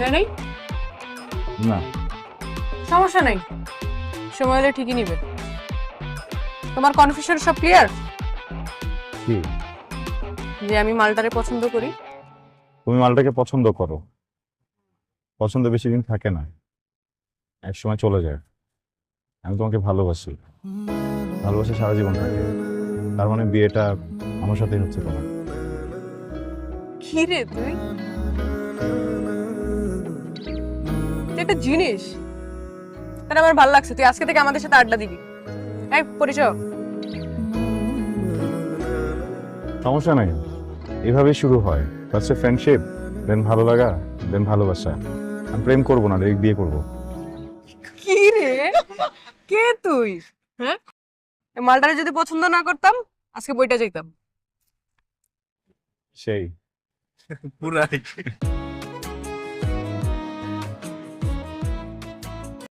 মনে নেই? না। সমস্যা নেই, সময় হলে ঠিকই নিবে। তোমার কনফিউশন সব ক্লিয়ার? কি? যে আমি মালটারে পছন্দ করি। তুমি মালটাকে পছন্দ করো, পছন্দ বেশি দিন থাকে না, এক সময় চলে যায়। আমি তোমাকে ভালোবাসি, ভালোবাসা সারা জীবন থাকে। তার মানে বিয়েটা আমার সাথেই হচ্ছে তোমার। কি রে তুই, তুই একটা জিনিস। তার আমার ভালো লাগছে, তুই আজকে থেকে আমাদের সাথে আড্ডা দিবি। এই পরিচয়। সমস্যা নাই, এভাবেই শুরু হয়। ফার্স্টে ফ্রেন্ডশিপ, দেন ভালো লাগা, দেন ভালোবাসা। আমি প্রেম করবো না, ডাইরেক্ট বিয়ে করবো। কি রে, কে তুই? হ্যাঁ, এই মালটারে যদি পছন্দ না করতাম আজকে বইটা যাইতাম। সেই পুরাই